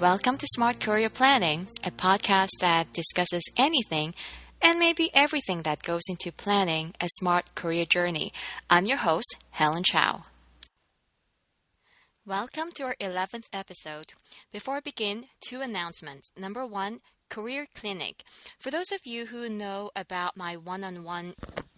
Welcome to Smart Career Planning, a podcast that discusses anything and maybe everything that goes into planning a smart career journey. I'm your host, Helen Chow. Welcome to our 11th episode. Before I begin, two announcements. Number one, Career Clinic. For those of you who know about my one-on-one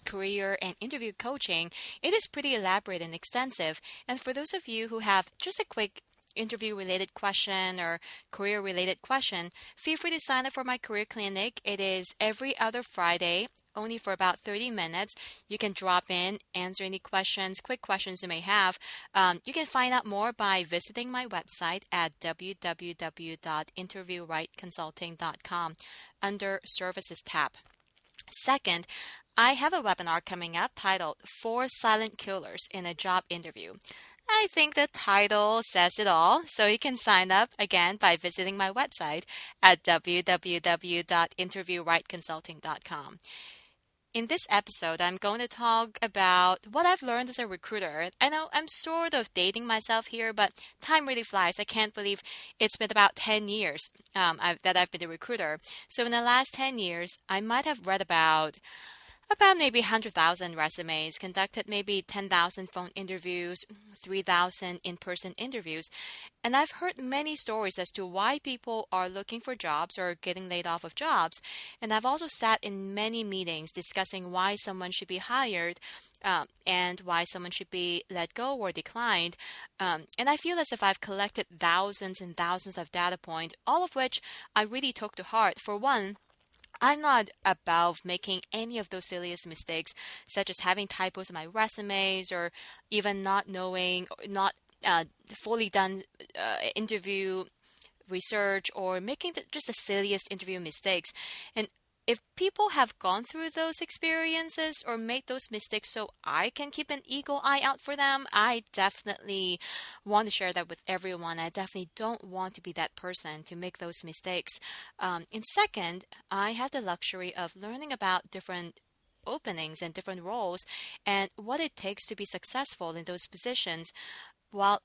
career and interview coaching, it is pretty elaborate and extensive. And for those of you who have just a quick interview-related question or career-related question, feel free to sign up for my career clinic. It is every other Friday, only for about 30 minutes. You can drop in, answer any questions, quick questions you may have. You can find out more by visiting my website at www.interviewrightconsulting.com under Services tab. Second, I have a webinar coming up titled 4 Silent Killers in a Job Interview. I think the title says it all, so you can sign up again by visiting my website at www.interviewrightconsulting.com. In this episode, I'm going to talk about what I've learned as a recruiter. I know I'm sort of dating myself here, but time really flies. I can't believe it's been about 10 years that I've been a recruiter. So in the last 10 years, I might have read about maybe 100,000 resumes, conducted maybe 10,000 phone interviews, 3,000 in-person interviews, and I've heard many stories as to why people are looking for jobs or getting laid off of jobs. And I've also sat in many meetings discussing why someone should be hired and why someone should be let go or declined. And I feel as if I've collected thousands and thousands of data points, all of which I really took to heart. For one, I'm not above making any of those silliest mistakes, such as having typos in my resumes or even not knowing, not fully done interview research or making just the silliest interview mistakes. And if people have gone through those experiences or made those mistakes so I can keep an eagle eye out for them, I definitely want to share that with everyone. I definitely don't want to be that person to make those mistakes. And second, I have the luxury of learning about different openings and different roles and what it takes to be successful in those positions. While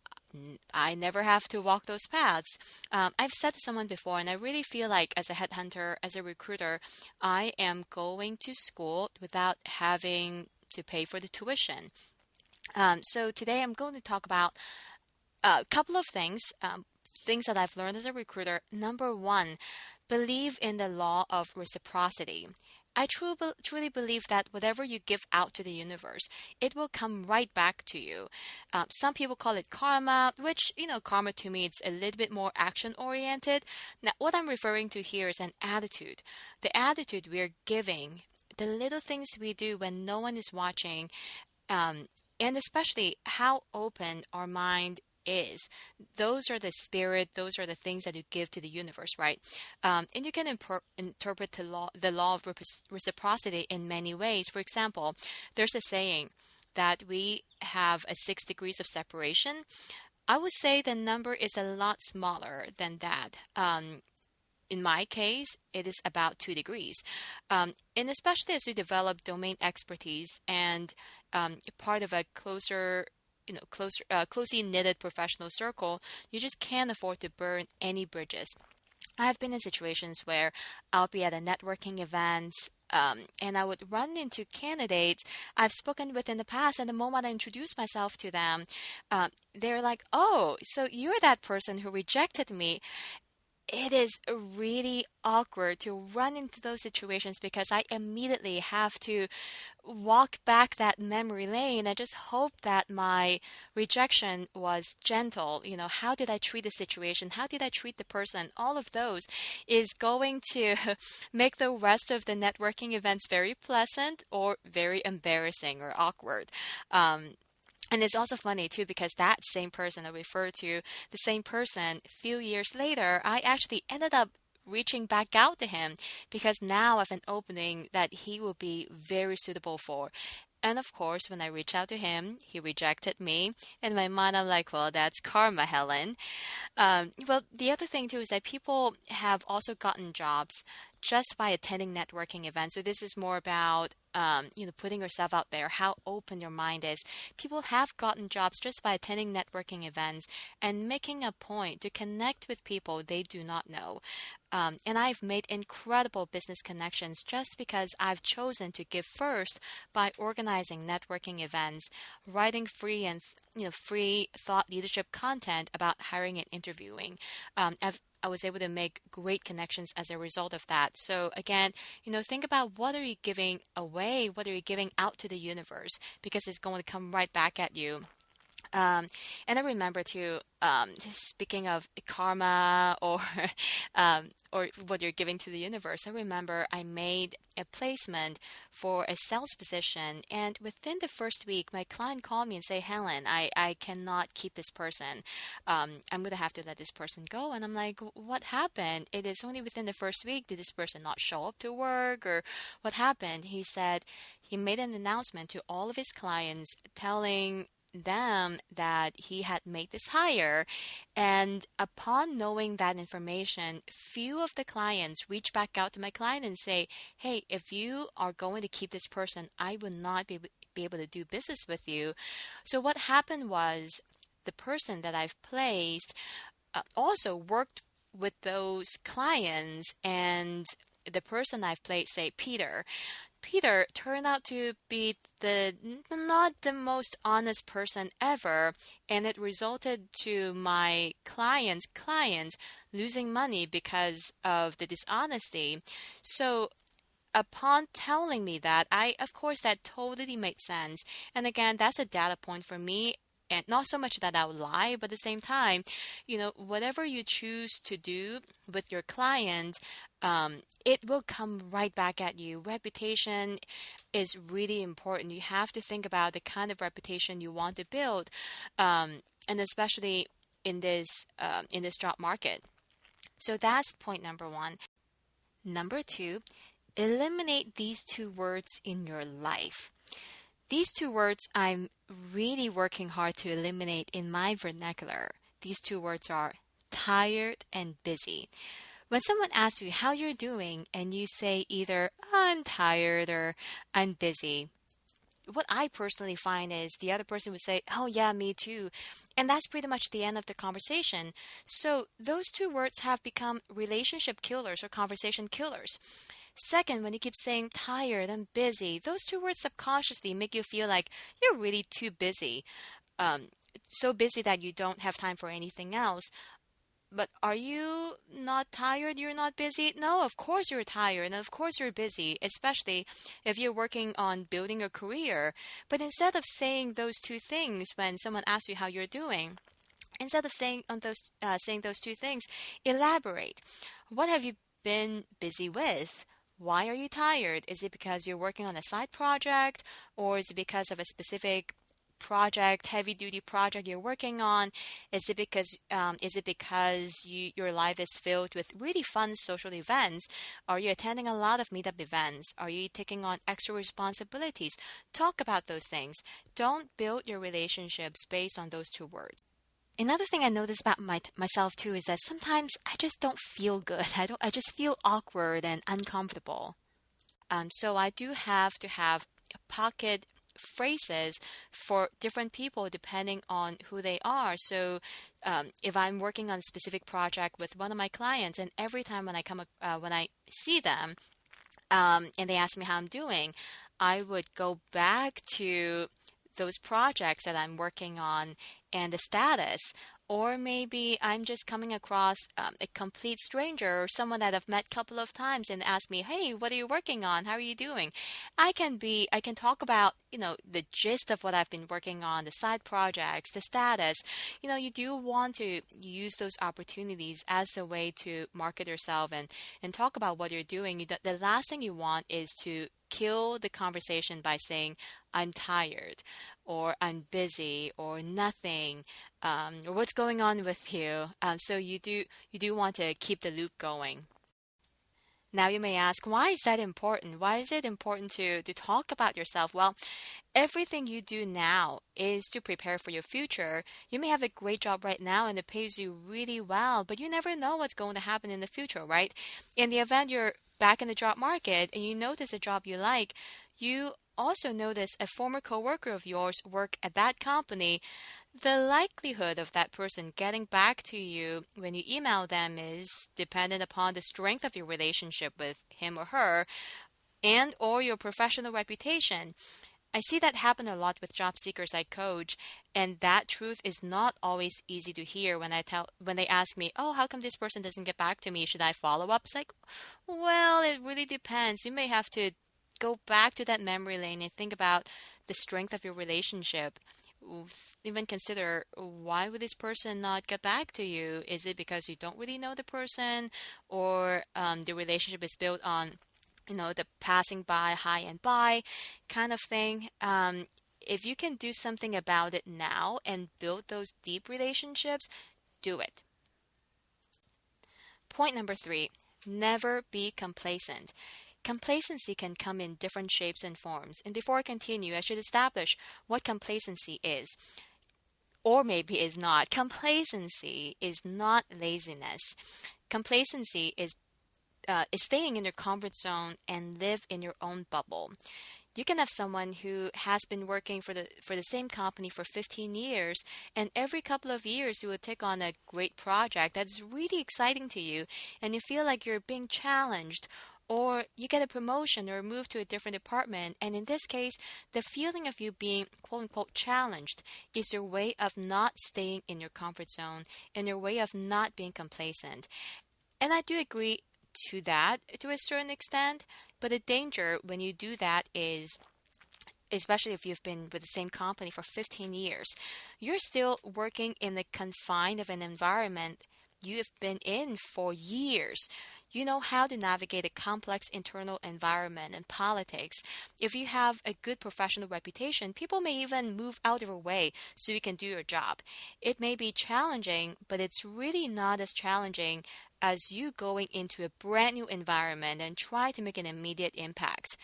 I never have to walk those paths. I've said to someone before, and I really feel like as a headhunter, as a recruiter, I am going to school without having to pay for the tuition. So today I'm going to talk about a couple of things, things that I've learned as a recruiter. Number one, believe in the law of reciprocity. I truly believe that whatever you give out to the universe, it will come right back to you. Some people call it karma, which, karma to me, it's a little bit more action-oriented. Now, what I'm referring to here is an attitude. The attitude we're giving, the little things we do when no one is watching, and especially how open our mind is. Those are the spirit, those are the things that you give to the universe, right? And you can interpret the law of reciprocity in many ways. For example, there's a saying that we have a 6 degrees of separation. I would say the number is a lot smaller than that. In my case, it is about 2 degrees. And especially as you develop domain expertise and part of a closely knitted professional circle, you just can't afford to burn any bridges. I've been in situations where I'll be at a networking event and I would run into candidates I've spoken with in the past, and the moment I introduce myself to them, they're like, "Oh, so you're that person who rejected me." It is really awkward to run into those situations because I immediately have to walk back that memory lane and just hope that my rejection was gentle. How did I treat the situation? How did I treat the person? All of those is going to make the rest of the networking events very pleasant or very embarrassing or awkward. And it's also funny, too, because that same person I referred to, the same person, a few years later, I actually ended up reaching back out to him because now I have an opening that he will be very suitable for. And of course, when I reached out to him, he rejected me. In my mind, I'm like, well, that's karma, Helen. Well, the other thing, too, is that people have also gotten jobs just by attending networking events. So this is more about putting yourself out there, how open your mind is. People have gotten jobs just by attending networking events and making a point to connect with people they do not know. And I've made incredible business connections just because I've chosen to give first by organizing networking events, writing free and free thought leadership content about hiring and interviewing. I was able to make great connections as a result of that. So again, think about what are you giving away? What are you giving out to the universe? Because it's going to come right back at you. And I remember too, speaking of karma or what you're giving to the universe, I remember I made a placement for a sales position, and within the first week, my client called me and say, Helen, I cannot keep this person. I'm going to have to let this person go. And I'm like, what happened? It is only within the first week. Did this person not show up to work, or what happened? He said he made an announcement to all of his clients telling them that he had made this hire, and upon knowing that information, few of the clients reach back out to my client and say, hey, if you are going to keep this person, I would not be able to do business with you. So what happened was the person that I've placed also worked with those clients, and the person I've placed, say Peter turned out to be not the most honest person ever, and it resulted to my clients losing money because of the dishonesty. So upon telling me that, of course, that totally made sense. And again, that's a data point for me. And not so much that I would lie, but at the same time, whatever you choose to do with your client, it will come right back at you. Reputation is really important. You have to think about the kind of reputation you want to build, and especially in this job market. So that's point number one. Number two, eliminate these two words in your life. These two words I'm really working hard to eliminate in my vernacular. These two words are tired and busy. When someone asks you how you're doing and you say either I'm tired or I'm busy, what I personally find is the other person would say, oh yeah, me too. And that's pretty much the end of the conversation. So those two words have become relationship killers or conversation killers. Second, when you keep saying tired and busy, those two words subconsciously make you feel like you're really too busy. So busy that you don't have time for anything else. But are you not tired? You're not busy? No, of course you're tired, and of course you're busy, especially if you're working on building a career. But instead of saying those two things when someone asks you how you're doing, instead of saying those two things, elaborate. What have you been busy with? Why are you tired? Is it because you're working on a side project, or is it because of a specific project, heavy duty project you're working on? Is it because your life is filled with really fun social events? Are you attending a lot of meetup events? Are you taking on extra responsibilities? Talk about those things. Don't build your relationships based on those two words. Another thing I notice about myself too is that sometimes I just don't feel good. I just feel awkward and uncomfortable. So I do have to have pocket phrases for different people depending on who they are. So if I'm working on a specific project with one of my clients, and every time when I see them and they ask me how I'm doing, I would go back to those projects that I'm working on and the status. Or maybe I'm just coming across a complete stranger or someone that I've met a couple of times and ask me, hey, what are you working on? How are you doing? I can talk about, the gist of what I've been working on, the side projects, the status. You do want to use those opportunities as a way to market yourself and talk about what you're doing. The last thing you want is to kill the conversation by saying, I'm tired, or I'm busy, or nothing, or what's going on with you. So you do want to keep the loop going. Now you may ask, why is that important? Why is it important to talk about yourself? Well, everything you do now is to prepare for your future. You may have a great job right now and it pays you really well, but you never know what's going to happen in the future, right? In the event you're back in the job market and you notice a job you like, you also notice a former coworker of yours work at that company, the likelihood of that person getting back to you when you email them is dependent upon the strength of your relationship with him or her and or your professional reputation. I see that happen a lot with job seekers I coach, and that truth is not always easy to hear when they ask me, "Oh, how come this person doesn't get back to me? Should I follow up?" It's like, well, it really depends. You may have to go back to that memory lane and think about the strength of your relationship. Even consider, why would this person not get back to you? Is it because you don't really know the person, or the relationship is built on the passing by, hi and bye kind of thing? If you can do something about it now and build those deep relationships, do it. Point number 3, never be complacent. Complacency can come in different shapes and forms. And before I continue, I should establish what complacency is, or maybe is not. Complacency is not laziness. Complacency is staying in your comfort zone and live in your own bubble. You can have someone who has been working for the same company for 15 years, and every couple of years you will take on a great project that's really exciting to you, and you feel like you're being challenged, or you get a promotion or move to a different department, and in this case, the feeling of you being quote unquote challenged is your way of not staying in your comfort zone and your way of not being complacent. And I do agree to that to a certain extent, but the danger when you do that is, especially if you've been with the same company for 15 years, you're still working in the confine of an environment you have been in for years. You know how to navigate a complex internal environment and politics. If you have a good professional reputation, people may even move out of your way so you can do your job. It may be challenging, but it's really not as challenging as you going into a brand new environment and try to make an immediate impact.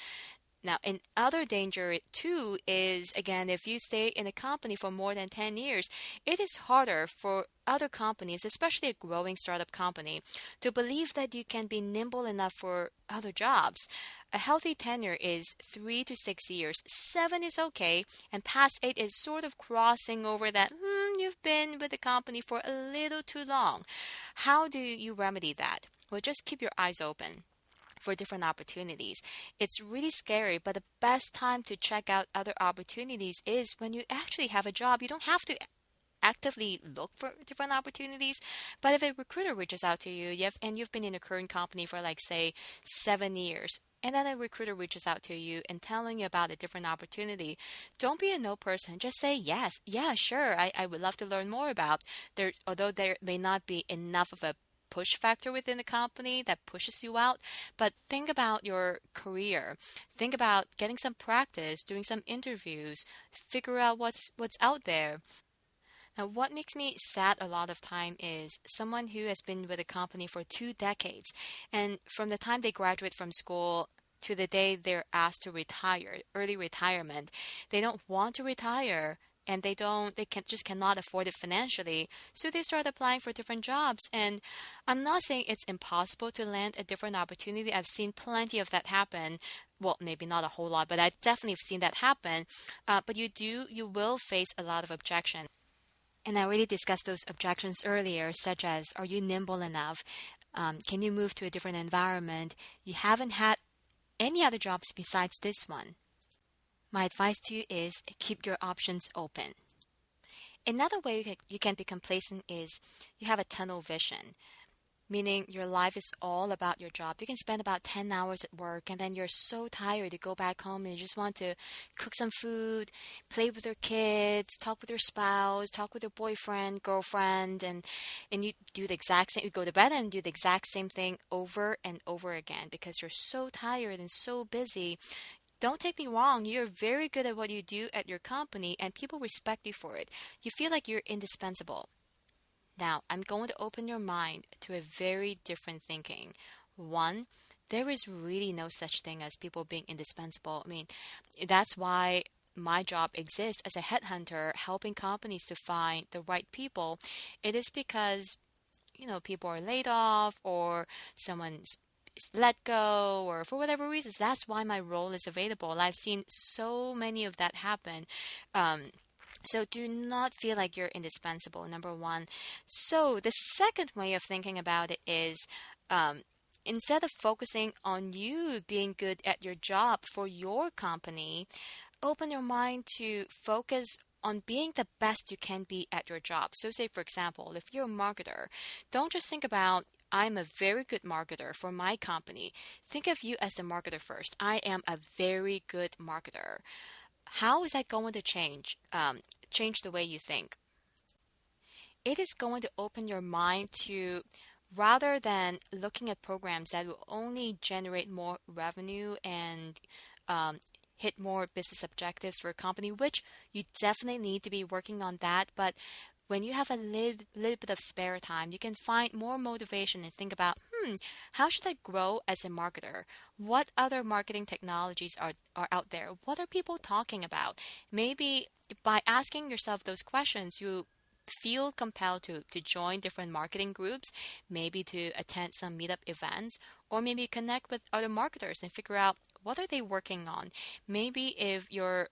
Now, another danger too is, again, if you stay in a company for more than 10 years, it is harder for other companies, especially a growing startup company, to believe that you can be nimble enough for other jobs. A healthy tenure is 3 to 6 years. 7 is okay, and past 8 is sort of crossing over that, you've been with the company for a little too long. How do you remedy that? Well, just keep your eyes open for different opportunities. It's really scary, but the best time to check out other opportunities is when you actually have a job. You don't have to actively look for different opportunities, but if a recruiter reaches out to you, and you've been in a current company for like say 7 years, and then a recruiter reaches out to you and telling you about a different opportunity, don't be a no person. Just say yes, yeah, sure, I would love to learn more about there. Although there may not be enough of a push factor within the company that pushes you out, but think about your career. Think about getting some practice, doing some interviews, figure out what's out there. Now, what makes me sad a lot of time is someone who has been with a company for 2 decades, and from the time they graduate from school to the day they're asked to retire, early retirement, they don't want to retire, and just cannot afford it financially, so they start applying for different jobs. And I'm not saying it's impossible to land a different opportunity. I've seen plenty of that happen. Well, maybe not a whole lot, but I definitely have seen that happen. But you will face a lot of objection. And I already discussed those objections earlier, such as, are you nimble enough? Can you move to a different environment? You haven't had any other jobs besides this one. My advice to you is keep your options open. Another way you can be complacent is you have a tunnel vision, meaning your life is all about your job. You can spend about 10 hours at work, and then you're so tired to go back home and you just want to cook some food, play with your kids, talk with your spouse, talk with your boyfriend, girlfriend, and you do the exact same. You go to bed and do the exact same thing over and over again because you're so tired and so busy. Don't take me wrong, you're very good at what you do at your company and people respect you for it. You feel like you're indispensable. Now, I'm going to open your mind to a very different thinking. One, there is really no such thing as people being indispensable. I mean, that's why my job exists as a headhunter, helping companies to find the right people. It is because, people are laid off, or someone's let go, or for whatever reasons. That's why my role is available. I've seen so many of that happen. Um, so do not feel like you're indispensable, number one. So the second way of thinking about it is, um, instead of focusing on you being good at your job for your company, open your mind to focus on being the best you can be at your job. So, say for example, if you're a marketer, don't just think about I'm a very good marketer for my company. Think of you as the marketer first. I am a very good marketer. How is that going to change the way you think? It is going to open your mind to, rather than looking at programs that will only generate more revenue and um, hit more business objectives for a company, which you definitely need to be working on that. But when you have a little bit of spare time, you can find more motivation and think about, how should I grow as a marketer? What other marketing technologies are out there? What are people talking about? Maybe by asking yourself those questions, you feel compelled to join different marketing groups, maybe to attend some meetup events, or maybe connect with other marketers and figure out what are they working on. Maybe if your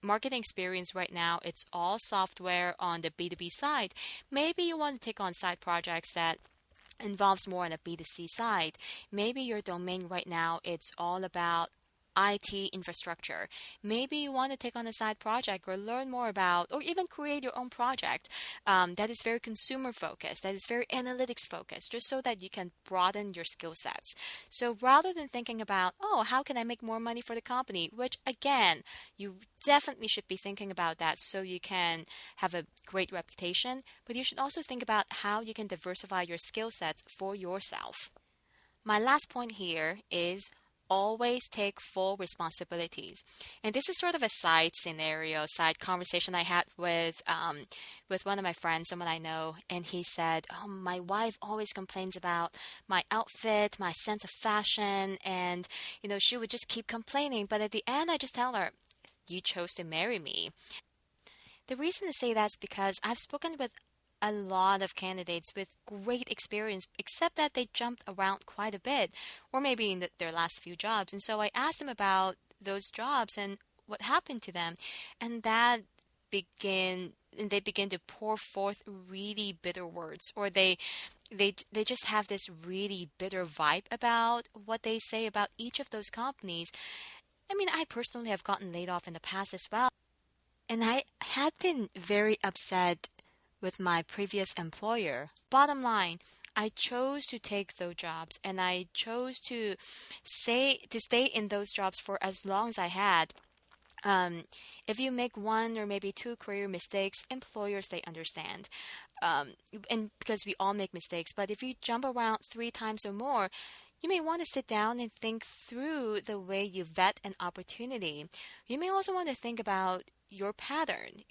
marketing experience right now, it's all software on the B2B side, maybe you want to take on side projects that involves more on the B2C side. Maybe your domain right now, it's all about IT infrastructure. Maybe you want to take on a side project or learn more about, or even create your own project that is very consumer focused, that is very analytics focused, just so that you can broaden your skill sets. So rather than thinking about, oh, how can I make more money for the company, which again, you definitely should be thinking about that so you can have a great reputation, but you should also think about how you can diversify your skill sets for yourself. My last point here is always take full responsibilities. And this is sort of a side scenario, side conversation I had with one of my friends, someone I know, and he said, "Oh, my wife always complains about my outfit, my sense of fashion, and she would just keep complaining. But at the end, I just tell her, you chose to marry me." The reason to say that's because I've spoken with a lot of candidates with great experience, except that they jumped around quite a bit, or maybe in their last few jobs. And so I asked them about those jobs and what happened to them, and they begin to pour forth really bitter words, or they just have this really bitter vibe about what they say about each of those companies. I mean, I personally have gotten laid off in the past as well. And I had been very upset with my previous employer. Bottom line, I chose to take those jobs and I chose to stay in those jobs for as long as I had. Um, if you make one or maybe two career mistakes, employers they understand, and because we all make mistakes. But if you jump around three times or more, you may want to sit down and think through the way you vet an opportunity. You may also want to think about your pattern.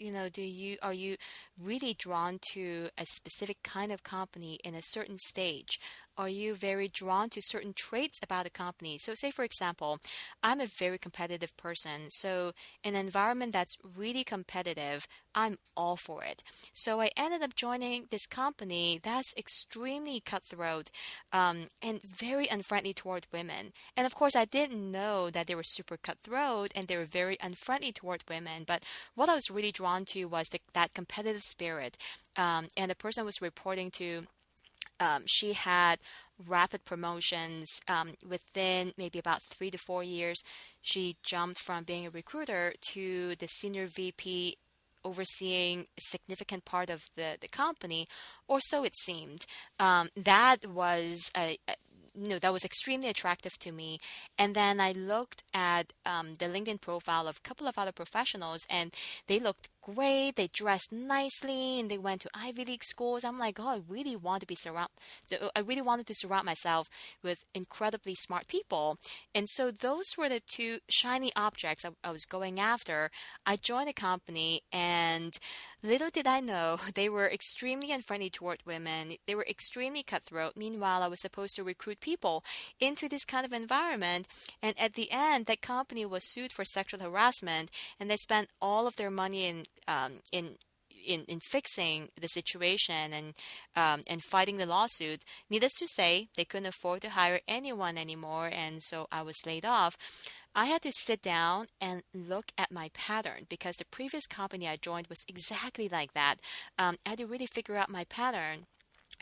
Are you really drawn to a specific kind of company in a certain stage? Are you very drawn to certain traits about a company? So say for example, I'm a very competitive person. So in an environment that's really competitive, I'm all for it. So I ended up joining this company that's extremely cutthroat and very unfriendly toward women. And of course, I didn't know that they were super cutthroat and they were very unfriendly toward women. But what I was really drawn to was that competitive spirit. And the person was reporting to, she had rapid promotions within maybe about 3 to 4 years. She jumped from being a recruiter to the senior VP overseeing a significant part of the company, or so it seemed. That was that was extremely attractive to me. And then I looked at the LinkedIn profile of a couple of other professionals, and they looked great. They dressed nicely, and they went to Ivy League schools. I'm like, oh, I really wanted to surround myself with incredibly smart people. And so those were the two shiny objects I was going after. I joined a company, and little did I know, they were extremely unfriendly toward women. They were extremely cutthroat. Meanwhile, I was supposed to recruit people into this kind of environment. And at the end, that company was sued for sexual harassment, and they spent all of their money in in fixing the situation and fighting the lawsuit. Needless to say, they couldn't afford to hire anyone anymore, and so I was laid off. I had to sit down and look at my pattern because the previous company I joined was exactly like that. I had to really figure out my pattern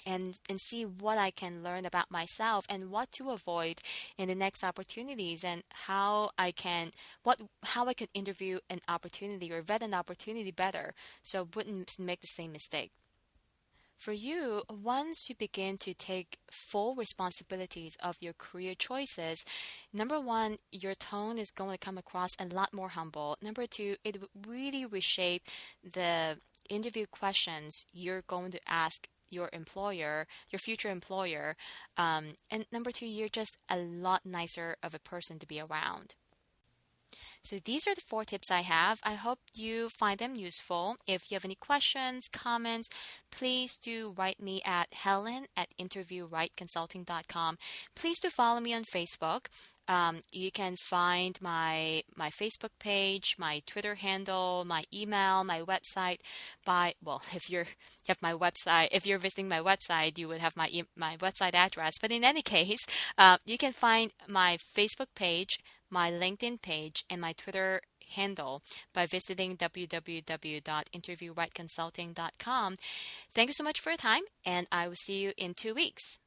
and see what I can learn about myself and what to avoid in the next opportunities, and how I can interview an opportunity or vet an opportunity better so I wouldn't make the same mistake. For you, once you begin to take full responsibilities of your career choices, number one, your tone is going to come across a lot more humble. Number two, it would really reshape the interview questions you're going to ask your employer, your future employer. And number two, you're just a lot nicer of a person to be around. So these are the 4 tips I have. I hope you find them useful. If you have any questions, comments, please do write me at helen@interviewrightconsulting.com. Please do follow me on Facebook. You can find my Facebook page, my Twitter handle, my email, my website if you have my website, if you're visiting my website, you would have my website address. But in any case, you can find my Facebook page, my LinkedIn page, and my Twitter handle by visiting www.interviewrightconsulting.com. Thank you so much for your time, and I will see you in 2 weeks.